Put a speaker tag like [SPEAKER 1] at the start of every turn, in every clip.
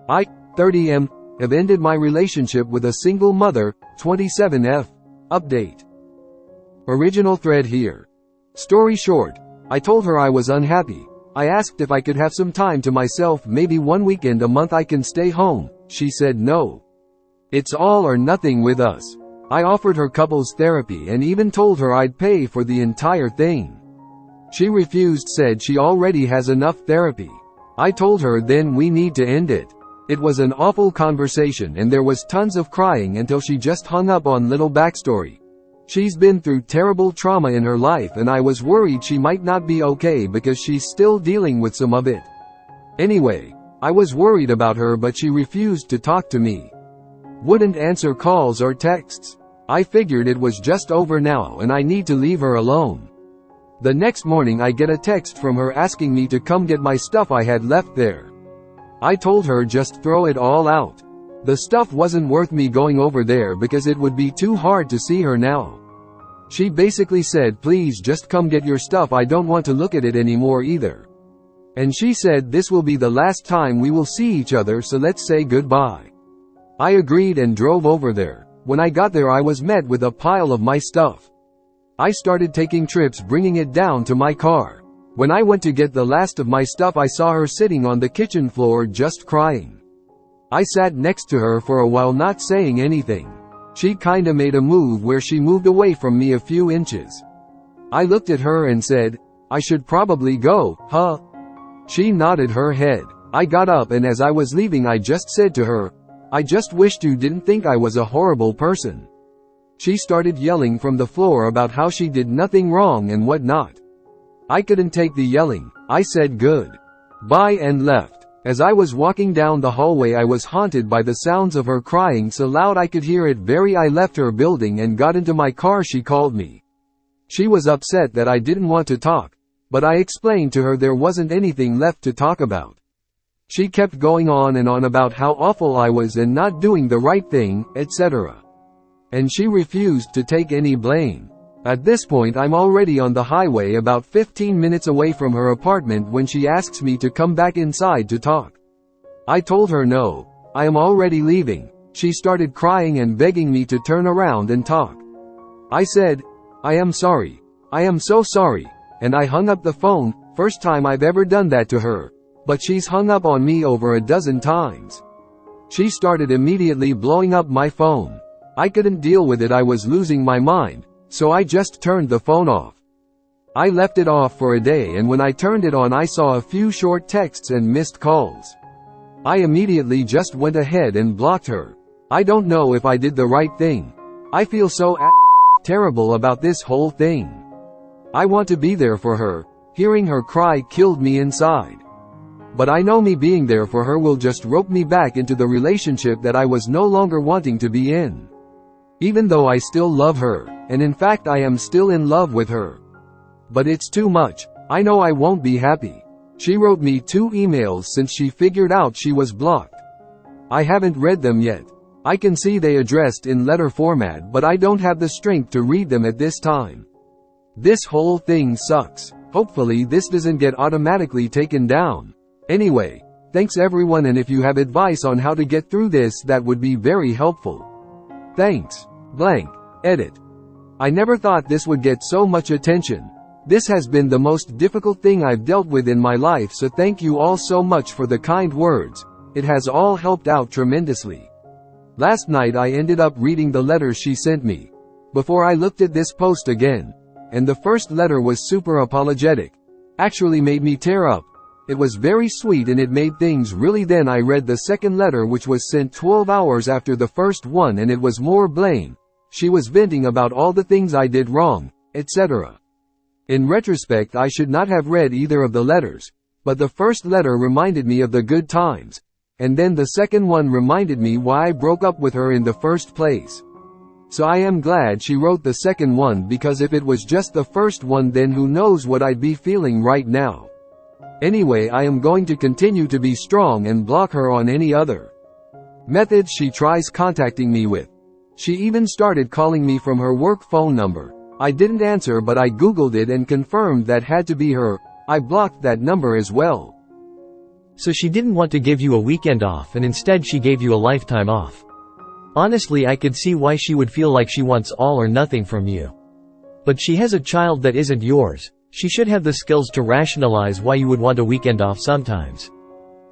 [SPEAKER 1] I, 30M, have ended my relationship with a single mother, 27F. Update. Original thread here. Story short. I told her I was unhappy. I asked if I could have some time to myself, maybe one weekend a month I can stay home. She said no. It's all or nothing with us. I offered her couples therapy and even told her I'd pay for the entire thing. She refused, said she already has enough therapy. I told her then we need to end it. It was an awful conversation and there was tons of crying until she just hung up on. Little backstory. She's been through terrible trauma in her life and I was worried she might not be okay because she's still dealing with some of it. Anyway, I was worried about her but she refused to talk to me. Wouldn't answer calls or texts. I figured it was just over now and I need to leave her alone. The next morning I get a text from her asking me to come get my stuff I had left there. I told her just throw it all out. The stuff wasn't worth me going over there because it would be too hard to see her now. She basically said please just come get your stuff, I don't want to look at it anymore either. And she said this will be the last time we will see each other, so let's say goodbye. I agreed and drove over there. When I got there I was met with a pile of my stuff. I started taking trips bringing it down to my car. When I went to get the last of my stuff I saw her sitting on the kitchen floor just crying. I sat next to her for a while not saying anything. She kinda made a move where she moved away from me a few inches. I looked at her and said, I should probably go, huh? She nodded her head. I got up and as I was leaving I just said to her, I just wished you didn't think I was a horrible person. She started yelling from the floor about how she did nothing wrong and whatnot. I couldn't take the yelling. I said good bye and left. As I was walking down the hallway I was haunted by the sounds of her crying so loud I could hear it. I left her building and got into my car. She called me. She was upset that I didn't want to talk, but I explained to her there wasn't anything left to talk about. She kept going on and on about how awful I was and not doing the right thing, etc. And she refused to take any blame. At this point I'm already on the highway about 15 minutes away from her apartment when she asks me to come back inside to talk. I told her no, I am already leaving. She started crying and begging me to turn around and talk. I said, I am sorry. I am so sorry. And I hung up the phone. First time I've ever done that to her. But she's hung up on me over a dozen times. She started immediately blowing up my phone. I couldn't deal with it, I was losing my mind. So I just turned the phone off. I left it off for a day and when I turned it on I saw a few short texts and missed calls. I immediately just went ahead and blocked her. I don't know if I did the right thing. I feel so terrible about this whole thing. I want to be there for her. Hearing her cry killed me inside. But I know me being there for her will just rope me back into the relationship that I was no longer wanting to be in. Even though I still love her, and in fact I am still in love with her. But it's too much. I know I won't be happy. She wrote me 2 emails since she figured out she was blocked. I haven't read them yet. I can see they addressed in letter format but I don't have the strength to read them at this time. This whole thing sucks. Hopefully this doesn't get automatically taken down. Anyway, thanks everyone, and if you have advice on how to get through this that would be very helpful. Thanks. Blank. Edit. I never thought this would get so much attention. This has been the most difficult thing I've dealt with in my life, so thank you all so much for the kind words. It has all helped out tremendously. Last night I ended up reading the letters she sent me before I looked at this post again. And the first letter was super apologetic. Actually made me tear up. It was very sweet and it made things really. Then I read the second letter which was sent 12 hours after the first one and it was more blame. She was venting about all the things I did wrong, etc. In retrospect I should not have read either of the letters, but the first letter reminded me of the good times, and then the second one reminded me why I broke up with her in the first place. So I am glad she wrote the second one, because if it was just the first one then who knows what I'd be feeling right now. Anyway, I am going to continue to be strong and block her on any other methods she tries contacting me with. She even started calling me from her work phone number. I didn't answer but I googled it and confirmed that had to be her. I blocked that number as well.
[SPEAKER 2] So she didn't want to give you a weekend off and instead she gave you a lifetime off. Honestly, I could see why she would feel like she wants all or nothing from you. But she has a child that isn't yours. She should have the skills to rationalize why you would want a weekend off sometimes.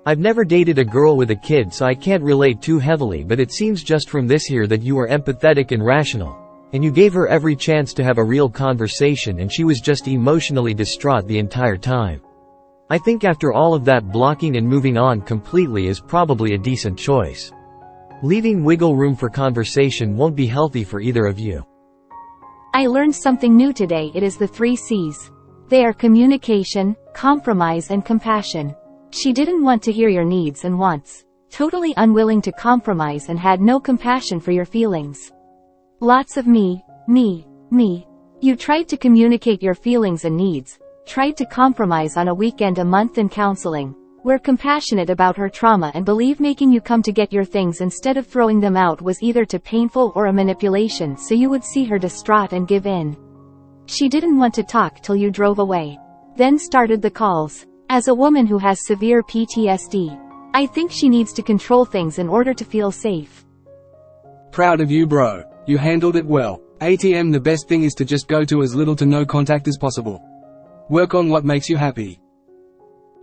[SPEAKER 2] I've never dated a girl with a kid, so I can't relate too heavily, but it seems just from this here that you are empathetic and rational. And you gave her every chance to have a real conversation and she was just emotionally distraught the entire time. I think after all of that, blocking and moving on completely is probably a decent choice. Leaving wiggle room for conversation won't be healthy for either of you.
[SPEAKER 3] I learned something new today. It is the 3 C's. They are communication, compromise and compassion. She didn't want to hear your needs and wants. Totally unwilling to compromise and had no compassion for your feelings. Lots of me. You tried to communicate your feelings and needs, tried to compromise on a weekend a month in counseling. We're compassionate about her trauma and believe making you come to get your things instead of throwing them out was either too painful or a manipulation, so you would see her distraught and give in. She didn't want to talk till you drove away. Then started the calls. As a woman who has severe PTSD, I think she needs to control things in order to feel safe.
[SPEAKER 4] Proud of you, bro. You handled it well. ATM, the best thing is to just go to as little to no contact as possible. Work on what makes you happy.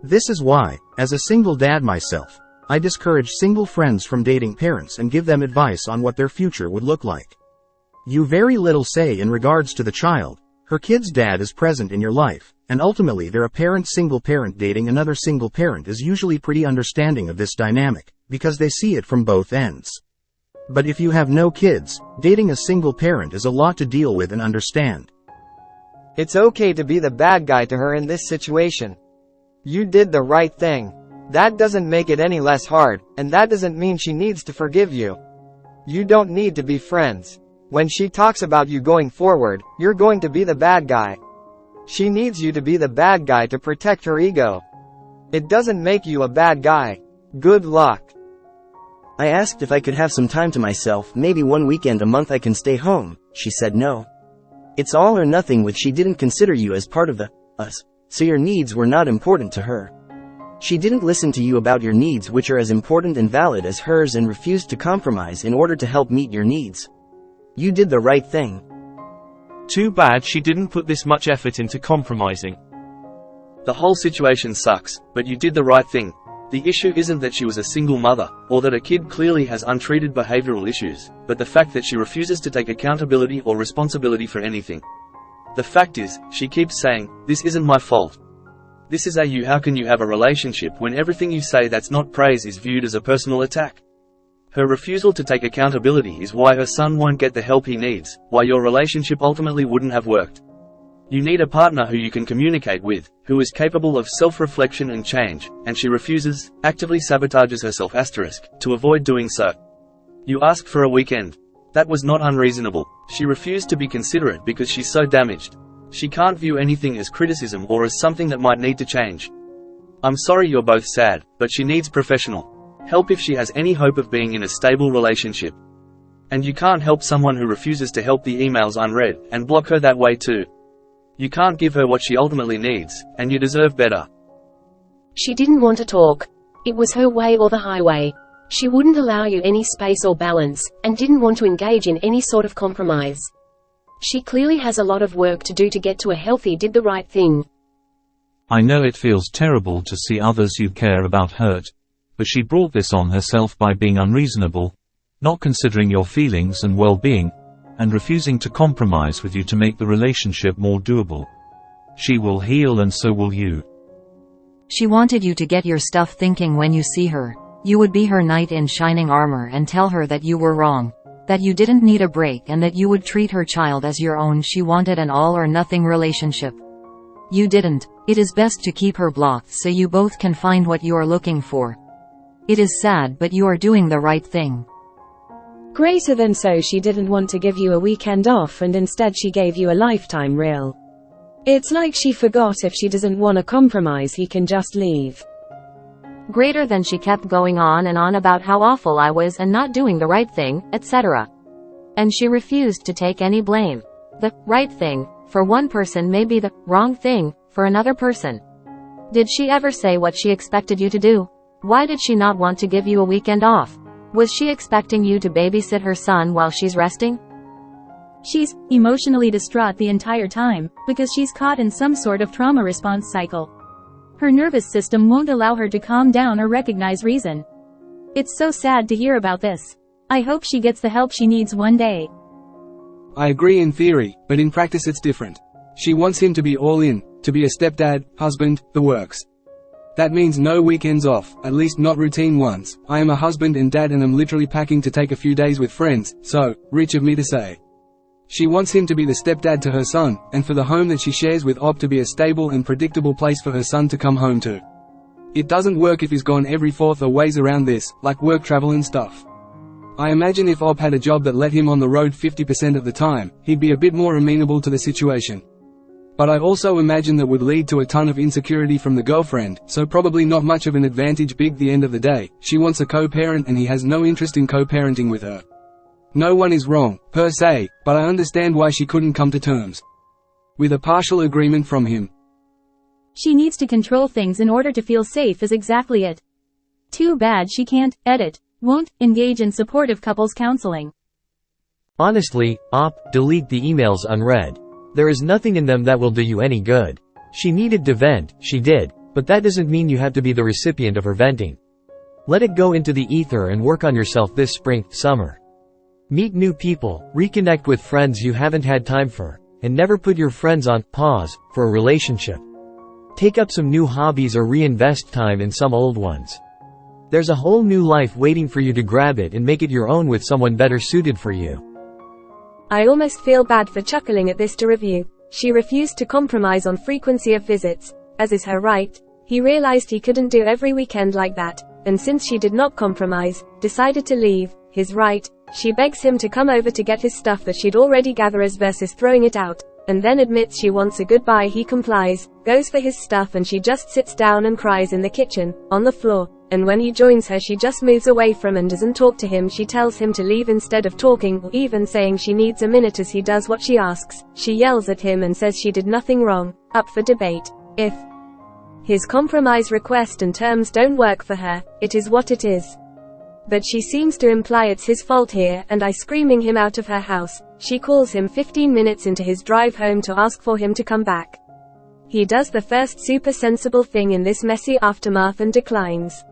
[SPEAKER 5] This is why, as a single dad myself, I discourage single friends from dating parents and give them advice on what their future would look like. You very little say in regards to the child. Her kid's dad is present in your life, and ultimately they're a parent. Single parent dating another single parent is usually pretty understanding of this dynamic, because they see it from both ends. But if you have no kids, dating a single parent is a lot to deal with and understand.
[SPEAKER 6] It's okay to be the bad guy to her in this situation. You did the right thing. That doesn't make it any less hard, and that doesn't mean she needs to forgive you. You don't need to be friends. When she talks about you going forward, you're going to be the bad guy. She needs you to be the bad guy to protect her ego. It doesn't make you a bad guy. Good luck.
[SPEAKER 7] I asked if I could have some time to myself, maybe one weekend a month I can stay home. She said no. It's all or nothing with she didn't consider you as part of the us. So your needs were not important to her. She didn't listen to you about your needs, which are as important and valid as hers, and refused to compromise in order to help meet your needs. You did the right thing.
[SPEAKER 8] Too bad she didn't put this much effort into compromising.
[SPEAKER 9] The whole situation sucks, but you did the right thing. The issue isn't that she was a single mother, or that a kid clearly has untreated behavioral issues, but the fact that she refuses to take accountability or responsibility for anything. The fact is, she keeps saying, "This isn't my fault. This is you." How can you have a relationship when everything you say that's not praise is viewed as a personal attack? Her refusal to take accountability is why her son won't get the help he needs, why your relationship ultimately wouldn't have worked. You need a partner who you can communicate with, who is capable of self-reflection and change, and she refuses, actively sabotages herself to avoid doing so. You asked for a weekend. That was not unreasonable. She refused to be considerate because she's so damaged. She can't view anything as criticism or as something that might need to change. I'm sorry you're both sad, but she needs professional help if she has any hope of being in a stable relationship. And you can't help someone who refuses to help the emails unread, and block her that way too. You can't give her what she ultimately needs, and you deserve better.
[SPEAKER 10] She didn't want to talk. It was her way or the highway. She wouldn't allow you any space or balance, and didn't want to engage in any sort of compromise. She clearly has a lot of work to do to get to a healthy. Did the right thing.
[SPEAKER 11] I know it feels terrible to see others you care about hurt, but she brought this on herself by being unreasonable, not considering your feelings and well-being, and refusing to compromise with you to make the relationship more doable. She will heal and so will you.
[SPEAKER 12] She wanted you to get your stuff, thinking when you see her, you would be her knight in shining armor and tell her that you were wrong, that you didn't need a break, and that you would treat her child as your own. She wanted an all or nothing relationship. You didn't. It is best to keep her blocked so you both can find what you are looking for. It is sad, but you are doing the right thing.
[SPEAKER 13] Greater than so, she didn't want to give you a weekend off and instead she gave you a lifetime real. It's like she forgot if she doesn't want to compromise, he can just leave.
[SPEAKER 3] Greater than she kept going on and on about how awful I was and not doing the right thing, etc. And she refused to take any blame. The right thing for one person may be the wrong thing for another person. Did she ever say what she expected you to do?
[SPEAKER 12] Why did she not want to give you a weekend off? Was she expecting you to babysit her son while she's resting?
[SPEAKER 14] She's emotionally distraught the entire time, because she's caught in some sort of trauma response cycle. Her nervous system won't allow her to calm down or recognize reason. It's so sad to hear about this. I hope she gets the help she needs one day.
[SPEAKER 4] I agree in theory, but in practice it's different. She wants him to be all in, to be a stepdad, husband, the works. That means no weekends off, at least not routine ones. I am a husband and dad and am literally packing to take a few days with friends, so, rich of me to say. She wants him to be the stepdad to her son, and for the home that she shares with Ob to be a stable and predictable place for her son to come home to. It doesn't work if he's gone every fourth or ways around this, like work travel and stuff. I imagine if Ob had a job that let him on the road 50% of the time, he'd be a bit more amenable to the situation. But I also imagine that would lead to a ton of insecurity from the girlfriend, so probably not much of an advantage. Big the end of the day, she wants a co-parent and he has no interest in co-parenting with her. No one is wrong, per se, but I understand why she couldn't come to terms with a partial agreement from him.
[SPEAKER 14] She needs to control things in order to feel safe is exactly it. Too bad she can't, won't, engage in supportive couples counseling.
[SPEAKER 2] Honestly, delete the emails unread. There is nothing in them that will do you any good. She needed to vent, she did, but that doesn't mean you have to be the recipient of her venting. Let it go into the ether and work on yourself this spring, summer. Meet new people, reconnect with friends you haven't had time for, and never put your friends on pause for a relationship. Take up some new hobbies or reinvest time in some old ones. There's a whole new life waiting for you to grab it and make it your own with someone better suited for you.
[SPEAKER 13] I almost feel bad for chuckling at this to review. She refused to compromise on frequency of visits, as is her right. He realized he couldn't do every weekend like that, and since she did not compromise, decided to leave, his right. She begs him to come over to get his stuff that she'd already gathered versus throwing it out, and then admits she wants a goodbye. He complies, goes for his stuff, and she just sits down and cries in the kitchen, on the floor. And when he joins her, she just moves away from and doesn't talk to him. She tells him to leave instead of talking, or even saying she needs a minute as he does what she asks. She yells at him and says she did nothing wrong, up for debate. If his compromise request and terms don't work for her, it is what it is. But she seems to imply it's his fault here, and I screaming him out of her house. She calls him 15 minutes into his drive home to ask for him to come back. He does the first super sensible thing in this messy aftermath and declines.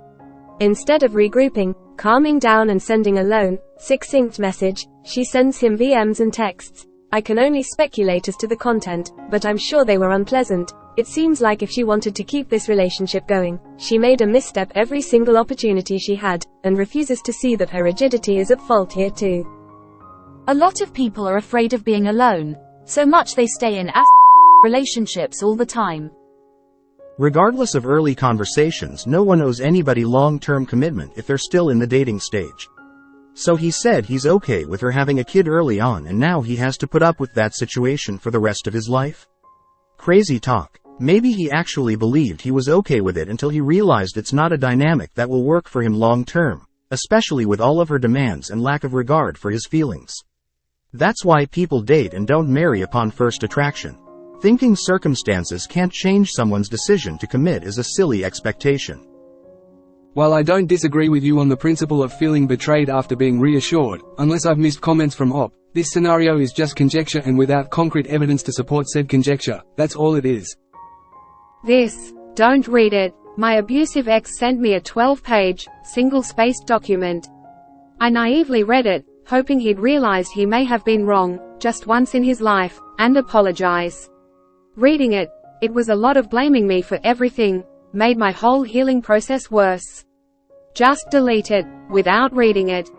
[SPEAKER 13] Instead of regrouping, calming down and sending a lone, succinct message, she sends him VMs and texts. I can only speculate as to the content, but I'm sure they were unpleasant. It seems like if she wanted to keep this relationship going, she made a misstep every single opportunity she had, and refuses to see that her rigidity is at fault here too.
[SPEAKER 3] A lot of people are afraid of being alone, so much they stay in relationships all the time.
[SPEAKER 5] Regardless of early conversations, no one owes anybody long-term commitment if they're still in the dating stage. So he said he's okay with her having a kid early on, and now he has to put up with that situation for the rest of his life? Crazy talk. Maybe he actually believed he was okay with it until he realized it's not a dynamic that will work for him long-term, especially with all of her demands and lack of regard for his feelings. That's why people date and don't marry upon first attraction. Thinking circumstances can't change someone's decision to commit is a silly expectation.
[SPEAKER 4] While I don't disagree with you on the principle of feeling betrayed after being reassured, unless I've missed comments from Op, this scenario is just conjecture and without concrete evidence to support said conjecture. That's all it is.
[SPEAKER 15] Don't read it. My abusive ex sent me a 12-page, single-spaced document. I naively read it, hoping he'd realized he may have been wrong, just once in his life, and apologize. Reading it, it was a lot of blaming me for everything, made my whole healing process worse. Just delete it, without reading it.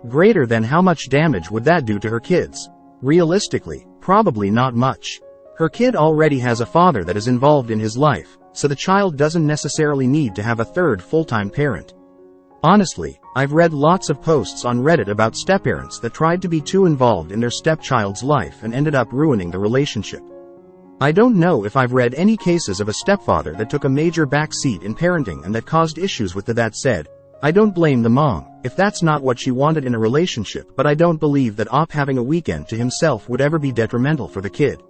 [SPEAKER 5] Greater than how much damage would that do to her kids? Realistically, probably not much. Her kid already has a father that is involved in his life, so the child doesn't necessarily need to have a third full-time parent. Honestly, I've read lots of posts on Reddit about stepparents that tried to be too involved in their stepchild's life and ended up ruining the relationship. I don't know if I've read any cases of a stepfather that took a major backseat in parenting and that caused issues with that said. I don't blame the mom, if that's not what she wanted in a relationship, but I don't believe that Op having a weekend to himself would ever be detrimental for the kid.